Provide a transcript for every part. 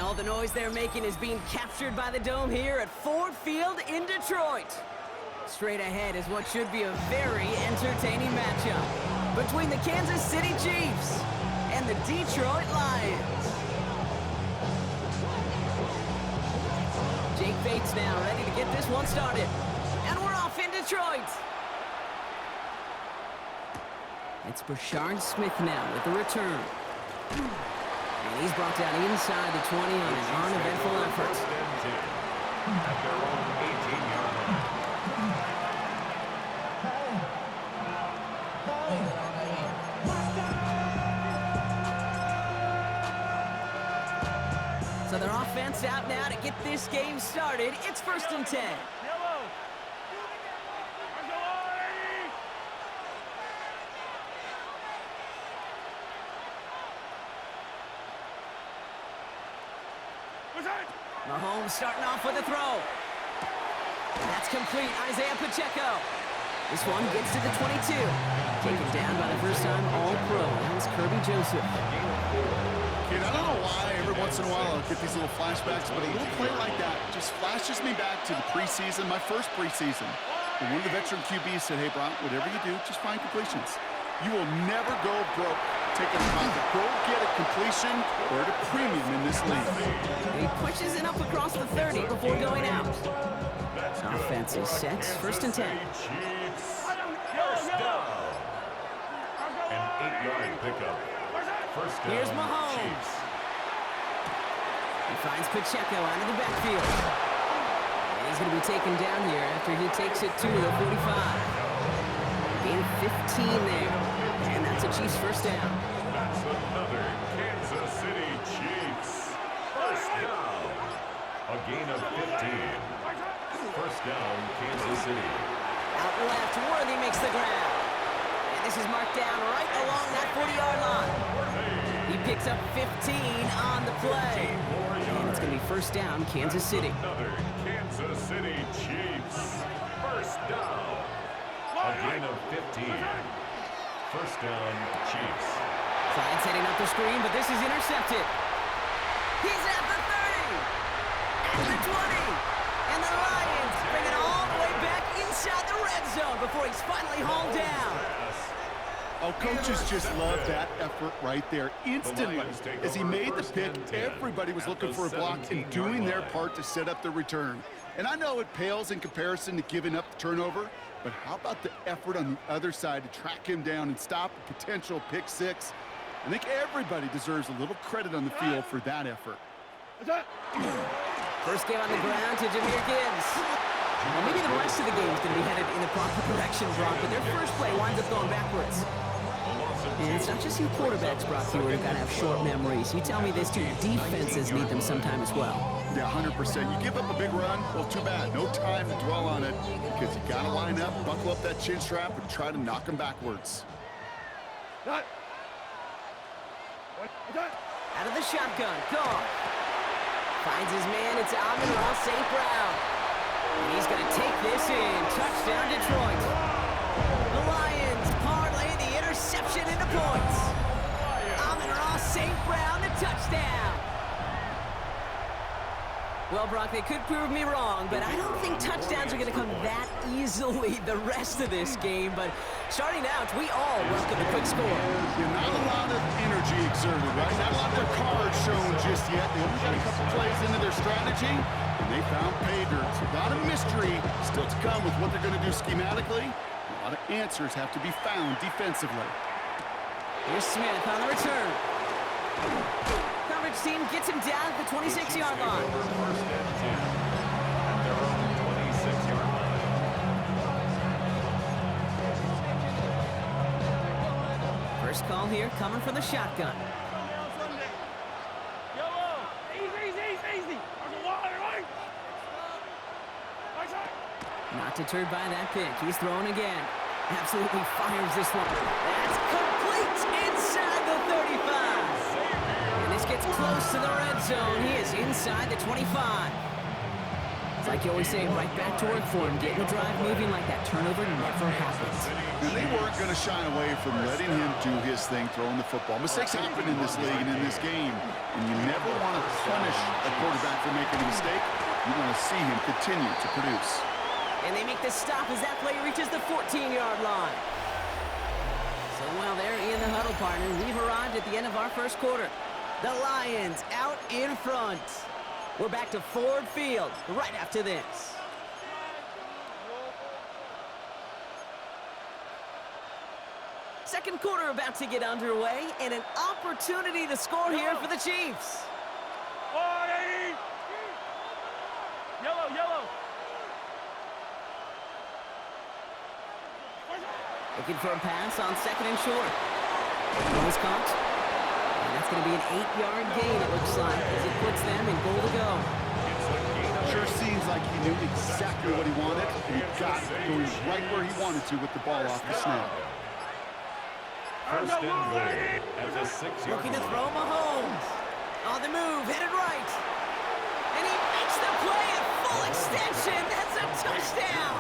all the noise they're making is being captured by the Dome here at Ford Field in Detroit. Straight ahead is what should be a very entertaining matchup between the Kansas City Chiefs and the Detroit Lions. Jake Bates now ready to get this one started. And we're off in Detroit. It's Brashard Smith now with the return. And he's brought down inside the 20 on an uneventful effort. At their own 18-yard line. So their offense out now to get this game started. It's 1st and 10. Mahomes starting off with a throw. That's complete. Isaiah Pacheco. This one gets to the 22. Taken down by the first-time All-Pro. That was Kirby Joseph. Kid, I don't know why every once in a while I'll get these little flashbacks, but a little play like that just flashes me back to the preseason, my first preseason. And one of the veteran QBs said, hey, Brock, whatever you do, just find completions. You will never go broke taking a profit. Go get a completion or at a premium in this league. He pushes it up across the 30 before going out. Offense is set. 1st and 10. First down. An 8-yard pickup. First down. Here's Mahomes. Chiefs. He finds Pacheco out of the backfield. And he's going to be taken down here after he takes it to the 45. Gain 15 there. And that's a Chiefs first down. That's another Kansas City Chiefs. First down. A gain of 15. First down, Kansas City. Out left, Worthy makes the grab. And this is marked down right along that 40-yard line. He picks up 15 on the play. And it's going to be first down, Kansas City. Another Kansas City Chiefs. First down. A gain of 15. First down, Chiefs. Clyde's heading up the screen, but this is intercepted. He's at the 30. At the 20. And the Lions bring it all the way back inside the red zone before he's finally hauled down. Oh, coaches just love that effort right there. Instantly, as he made the pick, everybody was looking for a block and doing their part to set up the return. And I know it pales in comparison to giving up the turnover, but how about the effort on the other side to track him down and stop a potential pick six? I think everybody deserves a little credit on the field for that effort. First game on the ground to Jahmyr Gibbs. Well, maybe the rest of the game is going to be headed in the proper direction, Brock, but their first play winds up going backwards. And it's not just you quarterbacks, Brock, who are going to have short memories. You tell me this too, defenses need them sometime as well. Yeah, 100%. You give up a big run, well, too bad. No time to dwell on it because you got to line up, buckle up that chin strap, and try to knock them backwards. Out of the shotgun, gone. Finds his man, it's Amon-Ra St. Brown. And he's going to take this in. Touchdown, Detroit. The Lions parlay the interception into points. Amon-Ra St. Brown, the touchdown. Well, Brock, they could prove me wrong, but I don't think touchdowns are going to come that easily the rest of this game. But starting out, we all welcome a quick score. Yeah, not a lot of energy exerted, right? Not a lot of their cards shown just yet. They only got a couple plays into their strategy, and they found pay dirt. So a lot of mystery still to come with what they're going to do schematically. A lot of answers have to be found defensively. Here's Smith on the return. Coverage team gets him down at the 26-yard line. First and 10. At their own 26-yard line. First call here coming from the shotgun. Not deterred by that pick. He's throwing again. Absolutely fires this one. That's complete inside the 35. And this gets close to the red zone. He is inside the 25. It's like you always say, right back to work for him. Getting the drive moving like that turnover never happens. And they weren't going to shy away from letting him do his thing, throwing the football. Mistakes happen in this league and in this game, and you never want to punish a quarterback for making a mistake. You want to see him continue to produce. And they make the stop as that play reaches the 14-yard line. So while they're in the huddle, partner, we've arrived at the end of our first quarter. The Lions out in front. We're back to Ford Field right after this. Second quarter about to get underway, and an opportunity to score here for the Chiefs. Yellow. Looking for a pass on second and short. Ball is caught. And that's going to be an 8-yard gain, it looks like, as it puts them in goal to go. Sure seems like he knew exactly what he wanted, and he got it going right where he wanted to with the ball off the snap. First and goal at the 6-yard Looking to line. throw Mahomes. On the move, headed right. And he makes the play at full extension. That's a touchdown.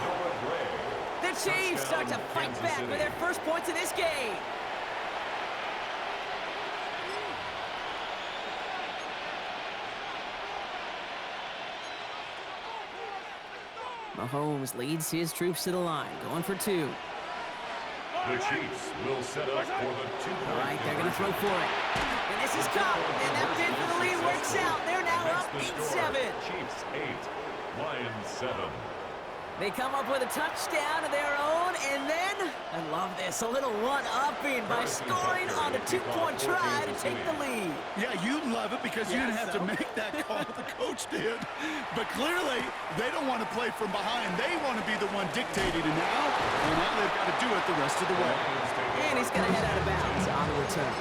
The Chiefs start to fight back with their first points in this game. Mahomes leads his troops to the line, going for two. The Chiefs will set up for the two-point All right, they're going to throw for it. And this is caught. And that did for the lead works out. They're now up 8-7. Chiefs 8, Lions 7. They come up with a touchdown of their own, and then, I love this, a little one-upping by scoring on a two-point try to take the lead. Yeah, you love it because you didn't have to make that call. The coach did. But clearly, they don't want to play from behind. They want to be the one dictating it now, and now they've got to do it the rest of the way. And he's going to head out of bounds on the return.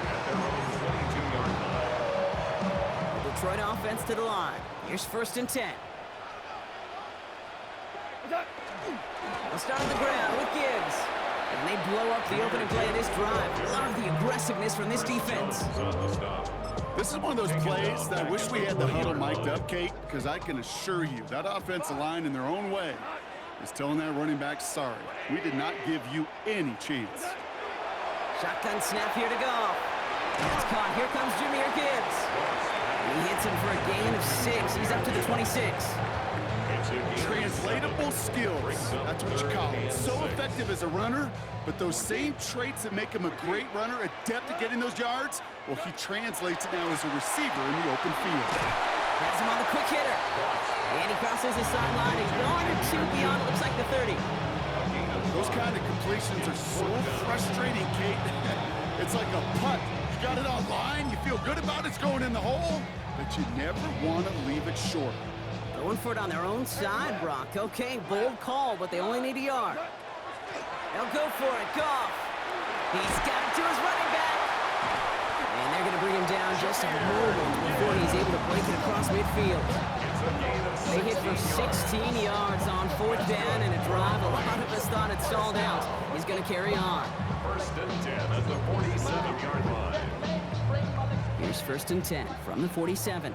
Detroit offense to the line. Here's first and 10. They'll start on the ground with Gibbs. And they blow up the opening play of this drive. Love the aggressiveness from this defense. This is one of those plays that I wish we had the huddle mic'd up, Kate, because I can assure you that offensive line in their own way is telling that running back, sorry, we did not give you any chance. Shotgun snap here to go. That's caught. Here comes Jahmyr Gibbs. And he hits him for a gain of 6. He's up to the 26. Translatable skills, that's what you call it. So effective as a runner, but those same traits that make him a great runner, adept at getting those yards, well, he translates it now as a receiver in the open field. Has him on the quick hitter. And he crosses the sideline a yard or two beyond, it looks like the 30. Those kind of completions are so frustrating, Kate. It's like a putt. You got it on line, you feel good about it's going in the hole, but you never want to leave it short. Going for it on their own side, Brock. Okay, bold call, but they only need a yard. They'll go for it. Goff. He's got it to his running back. And they're going to bring him down just a moment before he's able to break it across midfield. They hit for 16 yards on fourth down and a drive. A lot of us thought it stalled out. He's going to carry on. First and 10 at the 47-yard line. Here's first and 10 from the 47.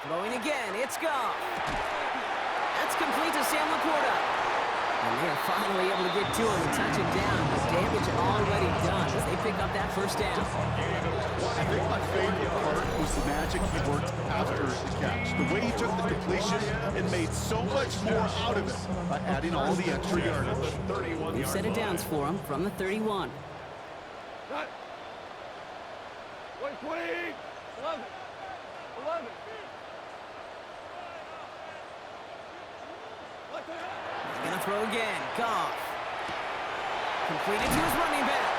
Throwing again, it's Goff. That's complete to Sam Laporta. And they are finally able to get to him and touch him down. The damage already done as they pick up that first down. I think my favorite part was the magic he worked after the catch. The way he took the completion and made so much more out of it by adding all the extra yardage. We've set it downs for him from the 31. 20, 11. He's going to throw again. Goff. Completed to his running back.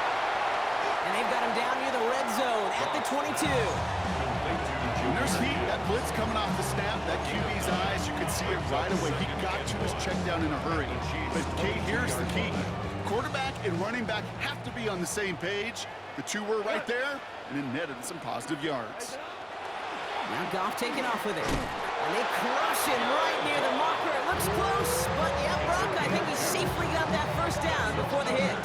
And they've got him down near the red zone at the 22. When there's heat, that blitz coming off the snap, that QB's eyes, you could see it right away. He got to his check down in a hurry. But Kate, here's the key. Quarterback and running back have to be on the same page. The two were right there, and it netted some positive yards. Now Goff taking off with it. And they crush him right near the marker. It looks close, but yeah, Brock, I think he safely got that first down before the hit.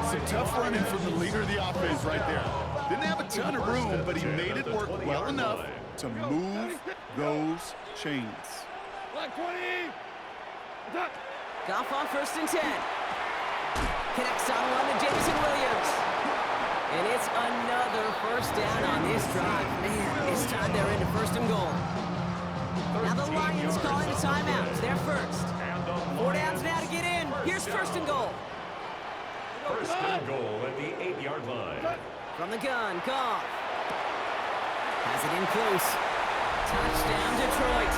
Some tough running from the leader of the offense right there. Didn't have a ton of room, but he made it work well enough to move those chains. Black 20. Attack. Goff on 1st and 10. Connects on one to Jameson Williams. And it's another first down on this drive. Man, this time they're into 1st and goal. Now the Lions calling a timeout. They're first. 4 downs now to get in. Here's 1st and goal. 1st and goal at the 8-yard line. From the gun, Goff. Has it in close. Touchdown, Detroit.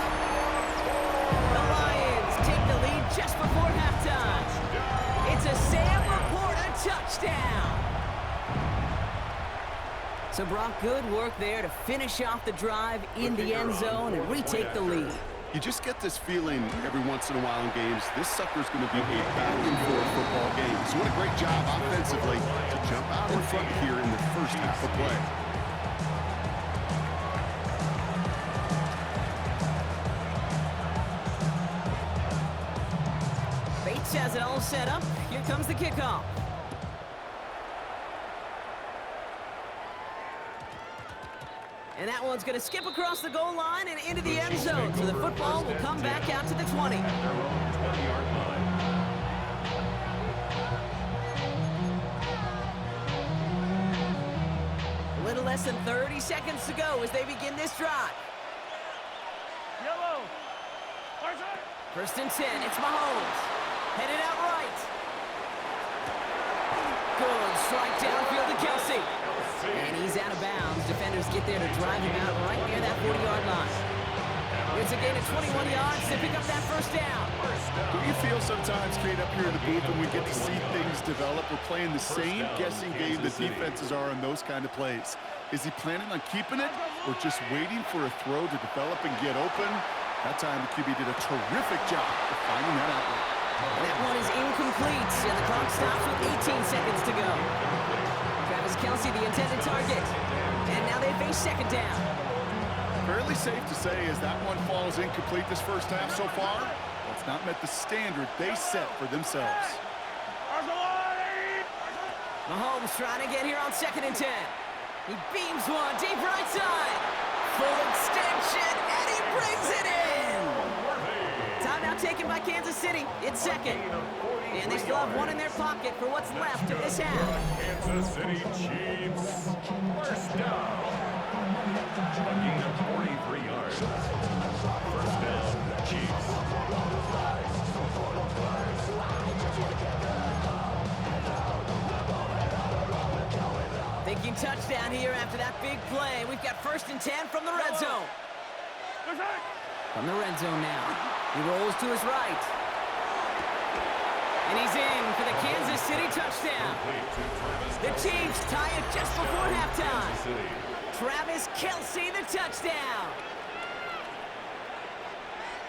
The Lions take the lead just before halftime. It's a Sam Laporta touchdown. So, Brock, good work there to finish off the drive in the end zone and retake the lead. You just get this feeling every once in a while in games, this sucker's going to be a back-and-forth football game. So what a great job offensively to jump out in front here in the first half of play. Bates has it all set up. Here comes the kickoff. And that one's going to skip across the goal line and into the end zone. So the football will come back out to the 20. A little less than 30 seconds to go as they begin this drive. Yellow. 1st and 10. It's Mahomes. Headed out right. Good strike downfield to Kelsey. And he's out of bounds. Defenders get there to drive him out right near that 40-yard line. It's a gain of 21 yards to pick up that 1st down. Don't you feel sometimes, Kate, up here in the booth when we get to see things develop? We're playing the same guessing game the defenses are on those kind of plays. Is he planning on keeping it or just waiting for a throw to develop and get open? That time the QB did a terrific job of finding that outlet. That one is incomplete, and the clock stops with 18 seconds to go. Travis Kelsey, the intended target. And now they face 2nd down. Fairly safe to say as that one falls incomplete this first half so far, it's not met the standard they set for themselves. Mahomes trying to get here on 2nd and 10. He beams one deep right side. Full extension, and he brings it in. Timeout taken by Kansas City. It's 2nd. And they still have one in their pocket for what's left of this half. Kansas City Chiefs. 1st down. A gain of 43 yards. 1st down, Chiefs. Thinking touchdown here after that big play. We've got 1st and 10 from the red zone. From the red zone now. He rolls to his right. And he's in for the Kansas City touchdown. The Chiefs tie it just before halftime. Travis Kelsey, the touchdown.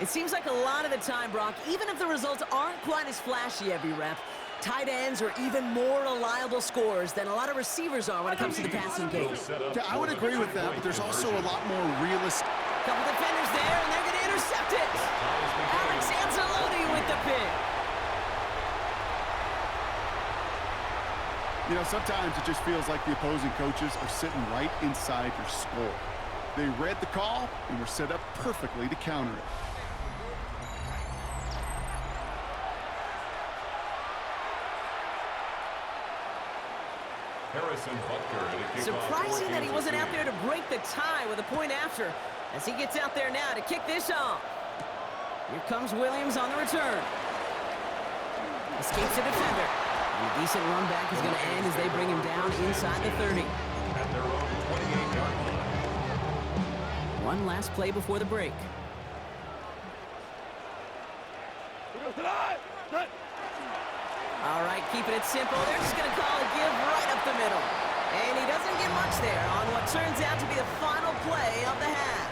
It seems like a lot of the time, Brock, even if the results aren't quite as flashy every rep, tight ends are even more reliable scorers than a lot of receivers are when it comes to the passing game. Yeah, I would agree with that, but there's also a lot more realistic. Couple defenders there, and they're going to intercept it. Alex Anzalone with the pick. You know, sometimes it just feels like the opposing coaches are sitting right inside your skull. They read the call and were set up perfectly to counter it. Harrison Butker. Surprising that he wasn't out there to break the tie with a point after, as he gets out there now to kick this off. Here comes Williams on the return. Escapes a defender. And a decent run back is going to end as they bring him down inside the 30. At their own 28-yard line. One last play before the break. All right, keeping it simple. They're just going to call a give right up the middle. And he doesn't get much there on what turns out to be the final play of the half.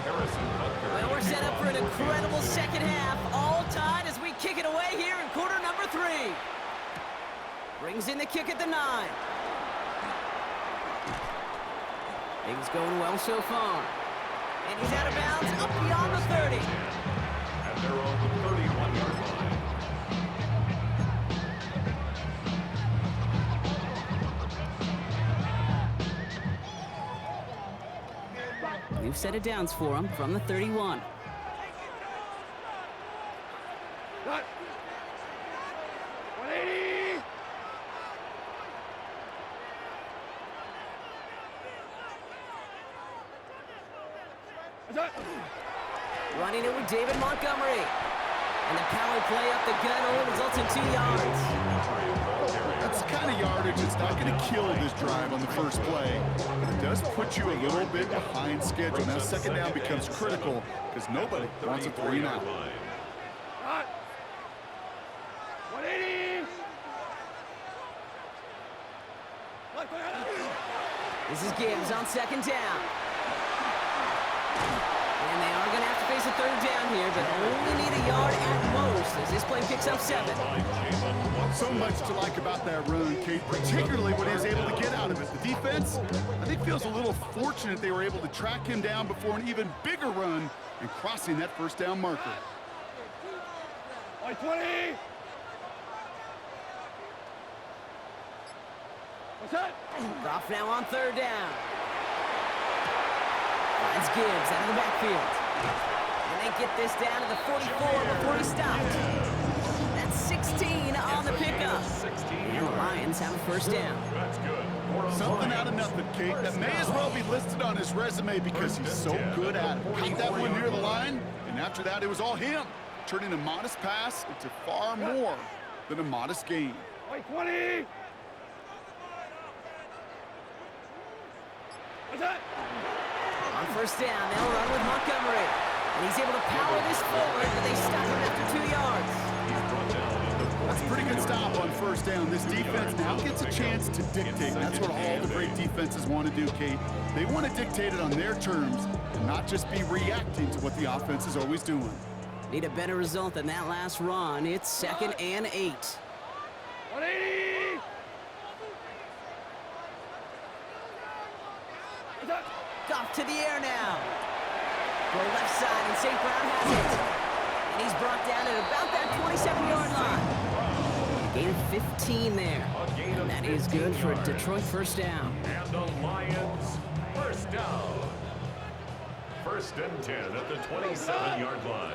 Well, we're set up for an incredible second half. All tied as we kick it away here in quarter number 3. Brings in the kick at the 9. Things going well so far. And he's out of bounds up beyond the 30. At their own 31-yard line. set of downs for him from the 31. Cut. 180. Cut. Running it with David Montgomery. And the power play up the gut only results in 2 yards. That's the kind of yardage that's not going to kill this drive on the first play. But it does put you a little bit behind schedule. Now second down becomes critical because nobody wants a 3-and-out. Cut. 180. This is Gibbs on second down. And they are going to have to face a third down here, but only need a yard at most as this play picks up 7. So much to like about that run, Kate, particularly what he was able to get out of it. The defense, I think, feels a little fortunate they were able to track him down before an even bigger run and crossing that first down marker. 20. What's that? Goff now on third down. Finds Gibbs out of the backfield. And they get this down to the 44 before he stopped. That's 16 on the pickup. And the Lions have a first down. That's good. Something out of nothing, Kate. That may as well be listed on his resume because he's so good at it. Got that one near the line, and after that, it was all him, turning a modest pass into far more than a modest gain. 20. What's that? On first down, they'll run with Montgomery. And he's able to power this forward, but they stop him after 2 yards. That's a pretty good stop on first down. This defense now gets a chance to dictate. That's what all the great defenses want to do, Kate. They want to dictate it on their terms and not just be reacting to what the offense is always doing. Need a better result than that last run. It's 2nd and 8. 180. What's that? Goff to the air now. Go left side, and St. Brown has it. And he's brought down at about that 27-yard line. Gain of 15 there. And that is good for a Detroit first down. And the Lions first down. 1st and 10 at the 27-yard line.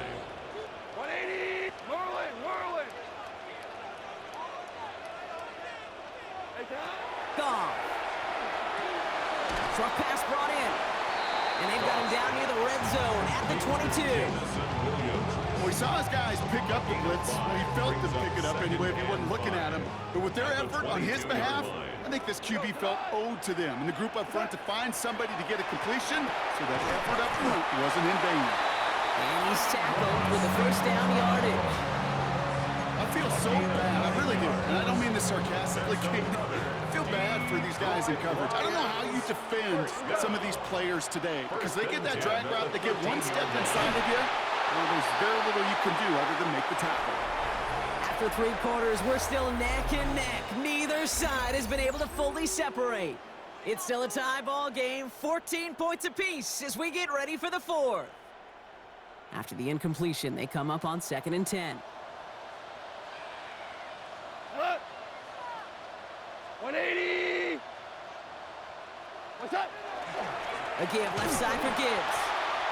180. Whirling. Goff. Short pass brought in. And they've got him down near the red zone at the 22. Well, he saw his guys pick up the blitz. Well, he felt them pick it up anyway if he wasn't looking at him. But with their effort on his behalf, I think this QB felt owed to them and the group up front to find somebody to get a completion so that effort up front wasn't in vain. And he's tackled with the first down yardage. I feel so bad. I really do. And I don't mean this sarcastically, Kate. I feel bad for these guys in coverage. I don't know how you defend some of these players today because they get that drag route, they get one step inside of you, well, there's very little you can do other than make the tackle. After 3 quarters, we're still neck and neck. Neither side has been able to fully separate. It's still a tie ball game, 14 points apiece as we get ready for the 4th. After the incompletion, they come up on 2nd and 10. 180. What's that? A give left side for Gibbs.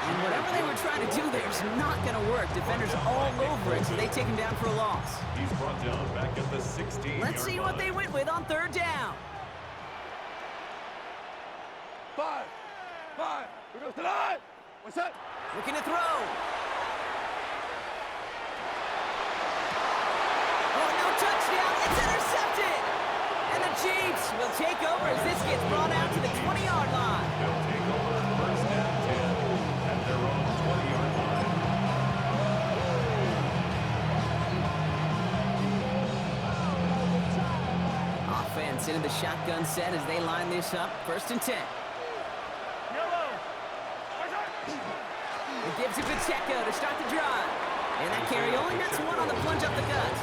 And whatever they were trying to do there is not going to work. Defenders all over it, so they take him down for a loss. He's brought down back at the 16. Let's see what they went with on 3rd down. 5. We go to line. What's that? Looking to throw. Oh, no touchdown. It's intercepted. And the Chiefs will take over as this gets brought out to the 20-yard line. They'll take over 1st and 10 at their own 20-yard line. Offense into the shotgun set as they line this up. 1st and 10. It gives it Pacheco to start the drive. And that carry only gets 1 on the plunge up the gut.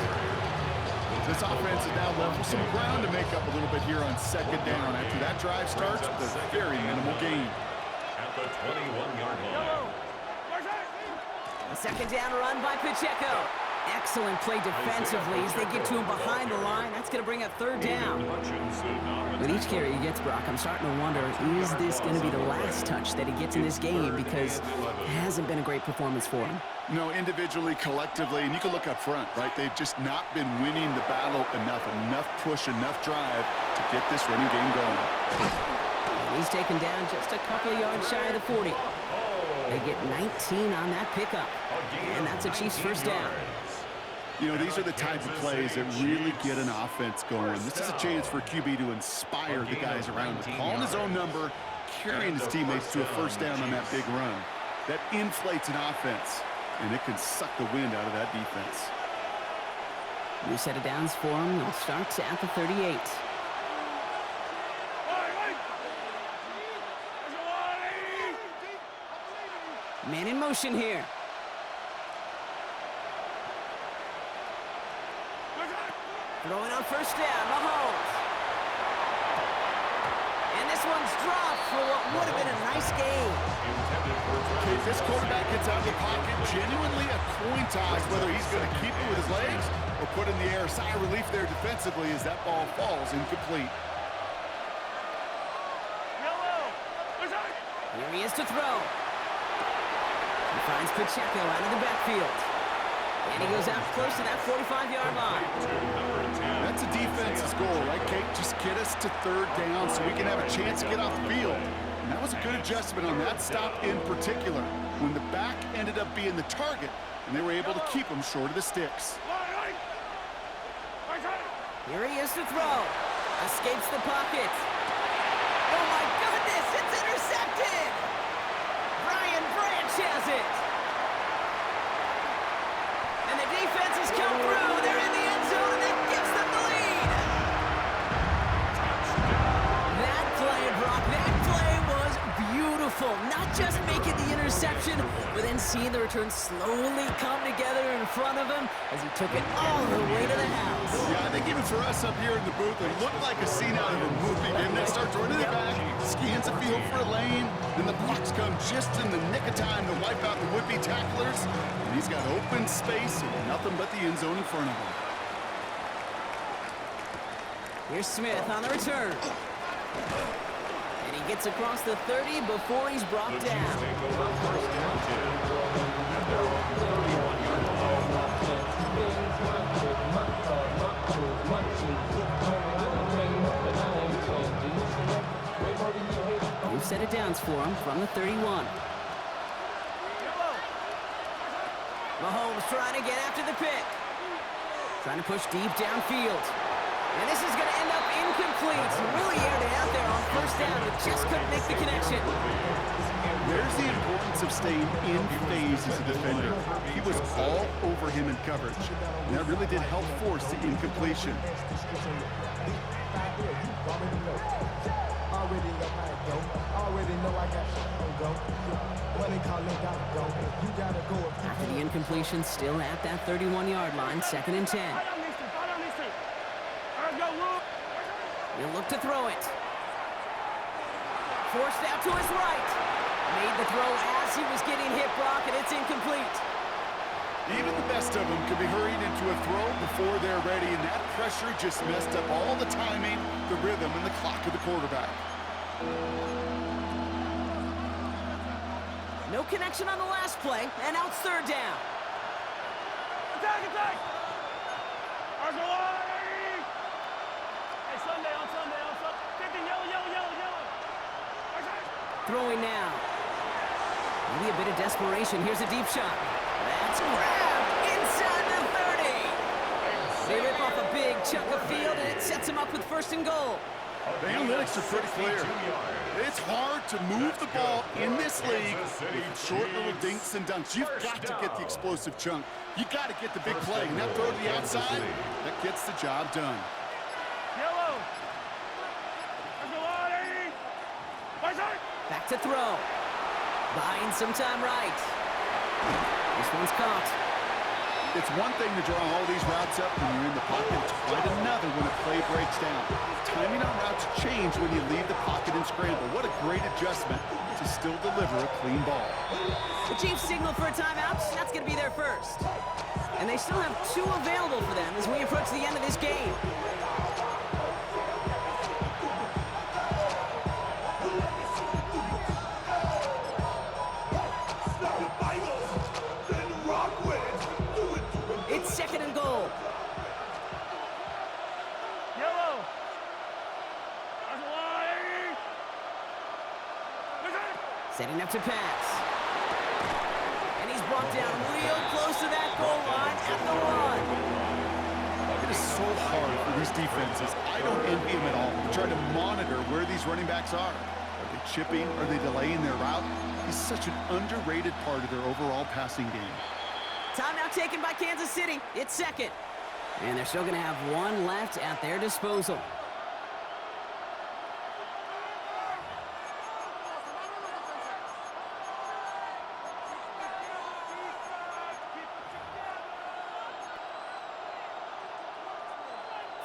This offense is now left with some ground to make up a little bit here on 2nd down after that drive starts with a very minimal gain. At the 21-yard line. A 2nd down run by Pacheco. Excellent play defensively as they get to him behind the line. That's going to bring up third down. With each carry he gets, Brock, I'm starting to wonder, is this going to be the last touch that he gets in this game? Because it hasn't been a great performance for him. No, individually, collectively, and you can look up front, right? They've just not been winning the battle enough push, enough drive to get this running game going. And he's taken down just a couple of yards shy of the 40. They get 19 on that pickup, and that's a Chiefs first down. You know, these are the type of plays that really get an offense going. This is a chance for QB to inspire the guys around him. Calling his own number, carrying his teammates to a first down on that big run. That inflates an offense, and it can suck the wind out of that defense. New set of downs for him. They'll start at the 38. Man in motion here. Throwing on first down, Mahomes. And this one's dropped for what would have been a nice game. Okay, if this quarterback gets out of the pocket, genuinely a coin toss whether he's going to keep it with his legs or put in the air. Sigh of relief there defensively as that ball falls incomplete. Here he is to throw. He finds Pacheco out of the backfield. And he goes out close to that 45-yard line. That's a defense's goal, right, Kate? Just get us to third down so we can have a chance to get off the field. And that was a good adjustment on that stop in particular, when the back ended up being the target, and they were able to keep him short of the sticks. Here he is to throw. Escapes the pocket. Oh, my goodness, it's intercepted! Brian Branch has it! And the defense has come through. They're in the end zone, and that gives them the lead. That play, Brock, that play was beautiful. Not just making the interception, but then seeing the return slowly come together in front of him as he took it all the way to the house. Yeah, I think even for us up here in the booth, it looked like a scene out of a movie. And they start running it back, scans the field for a lane, then the blocks come just in the nick of time to wipe out the would-be tacklers. And he's got open space and nothing but the end zone in front of him. Here's Smith on the return. And he gets across the 30 before he's brought down. New set of downs for him from the 31. Mahomes trying to get after the pick. Trying to push deep downfield. And this is going to end up incomplete. Really aired it out there on first down, but just couldn't make the connection. There's the importance of staying in phase as a defender. He was all over him in coverage, and that really did help force the incompletion. After the incompletion, still at that 31-yard line, 2nd and 10. He'll look to throw it. Forced out to his right. Made the throw as he was getting hit, Brock, and it's incomplete. Even the best of them could be hurried into a throw before they're ready, and that pressure just messed up all the timing, the rhythm, and the clock of the quarterback. No connection on the last play, and now it's third down. Attack, attack! Hey, Sunday, on Sunday. 50, yellow. Throwing now. Maybe a bit of desperation. Here's a deep shot. That's grabbed inside the 30. They rip off a big chunk of field, and it sets him up with 1st and goal. The analytics are pretty clear. It's hard to move the ball in this league with short little dinks and dunks. You've got to get the explosive chunk. You've got to get the big play. And that throw to the outside, that gets the job done. Yellow. Back to throw. Buying some time right. This one's caught. It's one thing to draw all these routes up when you're in the pocket. It's quite another when a play breaks down. Timing on routes change when you leave the pocket and scramble. What a great adjustment to still deliver a clean ball. The Chiefs signal for a timeout. That's going to be their first. And they still have 2 available for them as we approach the end of this game. It's 2nd and goal. Yellow. Setting up to pass. And he's brought down real close to that goal line at the 1. It is so hard for these defenses. I don't envy them at all. They're trying to monitor where these running backs are. Are they chipping? Are they delaying their route? He's such an underrated part of their overall passing game. Timeout taken by Kansas City. It's 2nd. And they're still going to have 1 left at their disposal.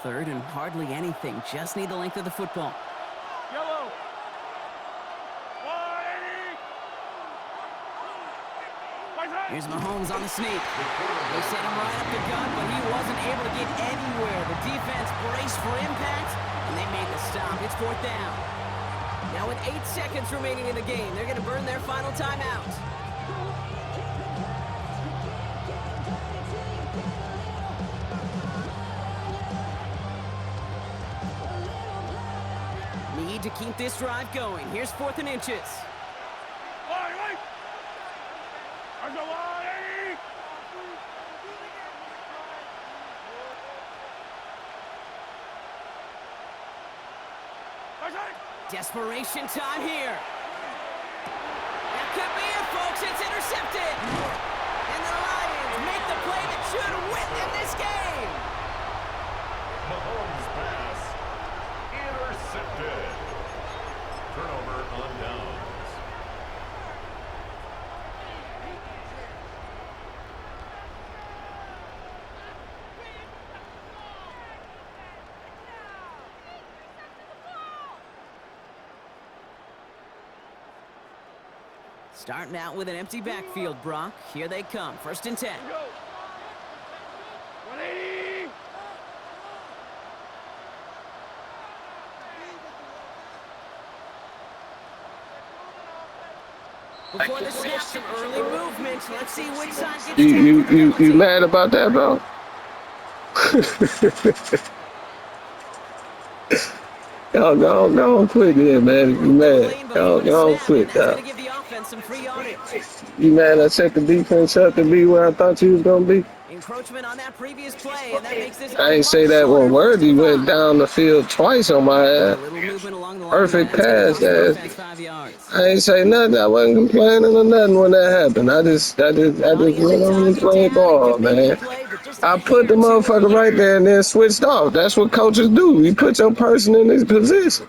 Third and hardly anything. Just need the length of the football. Yellow. Here's Mahomes on the sneak. They sent him right up the gut, but he wasn't able to get anywhere. The defense braced for impact, and they made the stop. It's 4th down. Now with 8 seconds remaining in the game, they're going to burn their final timeout. Need to keep this drive going. Here's 4th and inches. Desperation time here. That could be it, folks. It's intercepted. And the Lions make the play that should win them this game. Mahomes' pass intercepted. Turnover on downs. Starting out with an empty backfield, Brock. Here they come. 1st and 10. Go. 180. Before the snap, some early movement. Let's see which side gets You mad about that, bro? Y'all quit there, man. If you mad, y'all quit that. You mad I set the defense up to be where I thought you was gonna be? Encroachment on that previous play, and that makes this I ain't say that one word. He went down the field twice on my ass. Perfect pass, ass. I ain't say nothing. I wasn't complaining or nothing when that happened. I just went on and played ball, man. I put the motherfucker right there and then switched off. That's what coaches do. You put your person in his position.